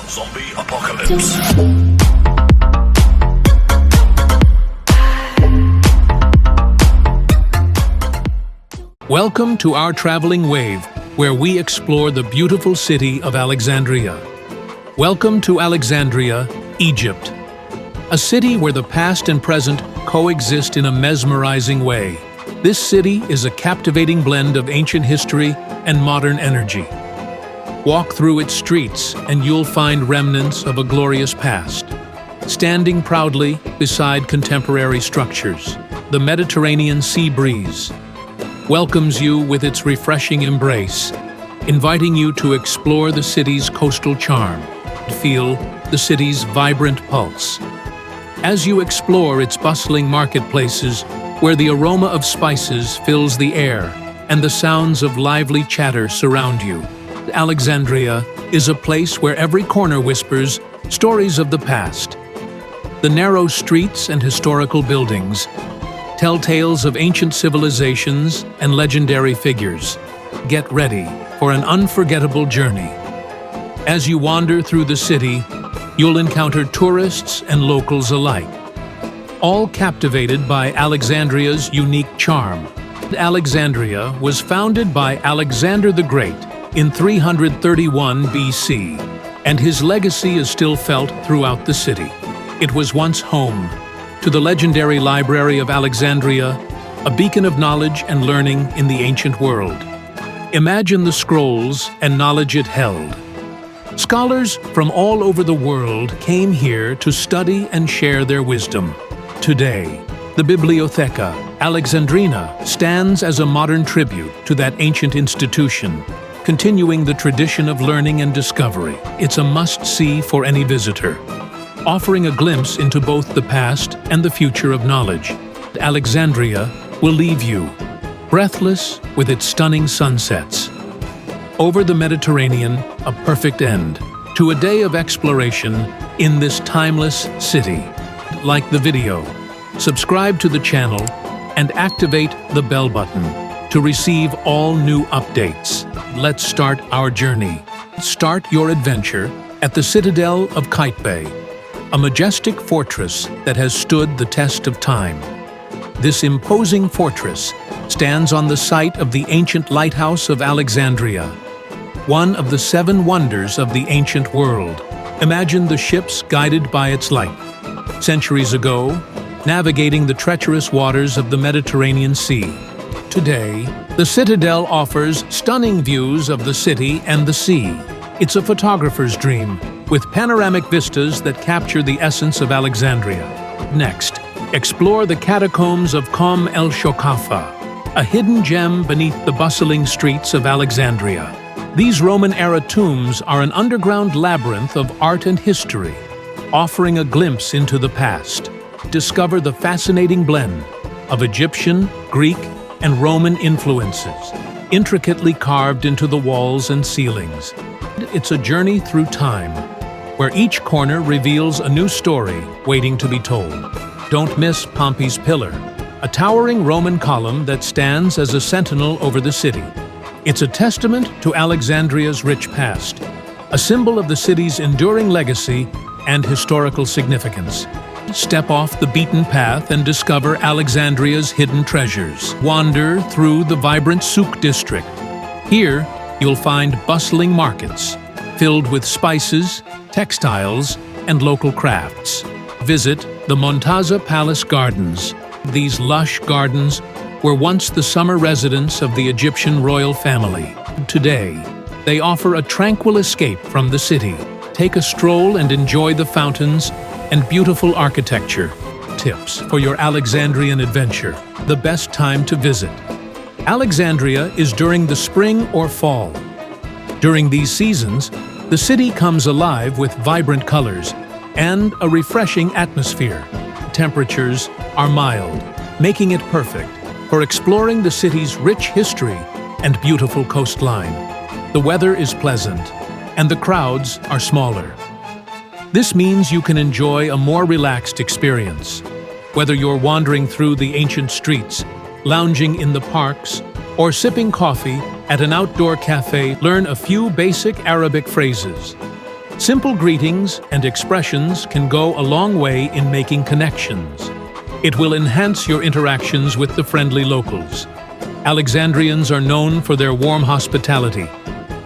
Zombie apocalypse. Welcome to our traveling wave, where we explore the beautiful city of Alexandria. Welcome to Alexandria, Egypt, a city where the past and present coexist in a mesmerizing way. This city is a captivating blend of ancient history and modern energy. Walk through its streets and you'll find remnants of a glorious past. Standing proudly beside contemporary structures, the Mediterranean sea breeze welcomes you with its refreshing embrace, inviting you to explore the city's coastal charm and feel the city's vibrant pulse. As you explore its bustling marketplaces, where the aroma of spices fills the air and the sounds of lively chatter surround you, Alexandria is a place where every corner whispers stories of the past. The narrow streets and historical buildings tell tales of ancient civilizations and legendary figures. Get ready for an unforgettable journey. As you wander through the city, you'll encounter tourists and locals alike, all captivated by Alexandria's unique charm. Alexandria was founded by Alexander the Great in 331 BC, and his legacy is still felt throughout the city. It was once home to the legendary Library of Alexandria, a beacon of knowledge and learning in the ancient world. Imagine the scrolls and knowledge it held. Scholars from all over the world came here to study and share their wisdom. Today, the Bibliotheca Alexandrina stands as a modern tribute to that ancient institution, continuing the tradition of learning and discovery. It's a must-see for any visitor, offering a glimpse into both the past and the future of knowledge. Alexandria will leave you breathless with its stunning sunsets. Over the Mediterranean, a perfect end to a day of exploration in this timeless city. Like the video, subscribe to the channel, and activate the bell button to receive all new updates. Let's start our journey. Start your adventure at the Citadel of Qaitbay, a majestic fortress that has stood the test of time. This imposing fortress stands on the site of the ancient lighthouse of Alexandria, one of the 7 wonders of the ancient world. Imagine the ships guided by its light. Centuries ago, navigating the treacherous waters of the Mediterranean Sea. Today, the Citadel offers stunning views of the city and the sea. It's a photographer's dream, with panoramic vistas that capture the essence of Alexandria. Next, explore the catacombs of Qom el-Shokafa, a hidden gem beneath the bustling streets of Alexandria. These Roman-era tombs are an underground labyrinth of art and history, offering a glimpse into the past. Discover the fascinating blend of Egyptian, Greek, and Roman influences, intricately carved into the walls and ceilings. It's a journey through time, where each corner reveals a new story waiting to be told. Don't miss Pompey's Pillar, a towering Roman column that stands as a sentinel over the city. It's a testament to Alexandria's rich past, a symbol of the city's enduring legacy and historical significance. Step off the beaten path and discover Alexandria's hidden treasures. Wander through the vibrant souk district. Here, you'll find bustling markets filled with spices, textiles, and local crafts. Visit the Montaza Palace Gardens. These lush gardens were once the summer residence of the Egyptian royal family. Today, they offer a tranquil escape from the city. Take a stroll and enjoy the fountains and beautiful architecture. Tips for your Alexandrian adventure. The best time to visit. Alexandria is during the spring or fall. During these seasons, the city comes alive with vibrant colors and a refreshing atmosphere. Temperatures are mild, making it perfect for exploring the city's rich history and beautiful coastline. The weather is pleasant, and the crowds are smaller. This means you can enjoy a more relaxed experience. Whether you're wandering through the ancient streets, lounging in the parks, or sipping coffee at an outdoor cafe, learn a few basic Arabic phrases. Simple greetings and expressions can go a long way in making connections. It will enhance your interactions with the friendly locals. Alexandrians are known for their warm hospitality,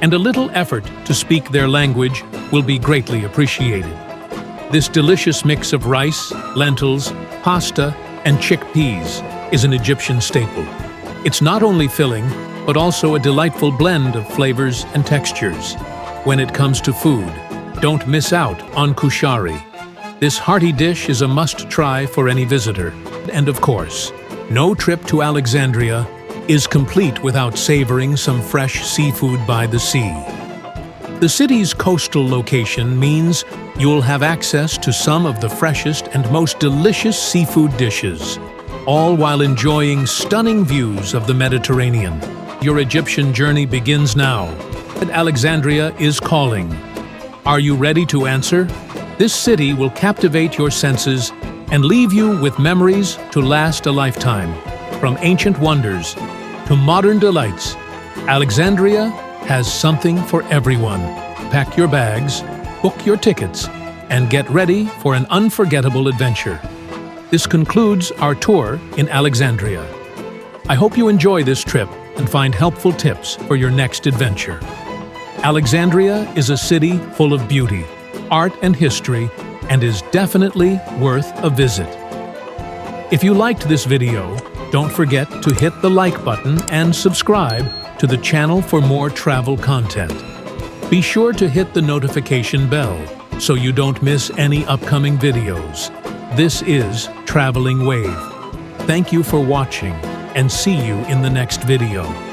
and a little effort to speak their language will be greatly appreciated. This delicious mix of rice, lentils, pasta, and chickpeas is an Egyptian staple. It's not only filling, but also a delightful blend of flavors and textures. When it comes to food, don't miss out on kushari. This hearty dish is a must-try for any visitor. And of course, no trip to Alexandria is complete without savoring some fresh seafood by the sea. The city's coastal location means you'll have access to some of the freshest and most delicious seafood dishes, all while enjoying stunning views of the Mediterranean. Your Egyptian journey begins now, and Alexandria is calling. Are you ready to answer? This city will captivate your senses and leave you with memories to last a lifetime. From ancient wonders to modern delights, Alexandria has something for everyone. Pack your bags, book your tickets, and get ready for an unforgettable adventure. This concludes our tour in Alexandria. I hope you enjoy this trip and find helpful tips for your next adventure. Alexandria is a city full of beauty, art, and history, and is definitely worth a visit. If you liked this video, don't forget to hit the like button and subscribe to the channel for more travel content. Be sure to hit the notification bell so you don't miss any upcoming videos. This is Traveling Wave. Thank you for watching, and see you in the next video.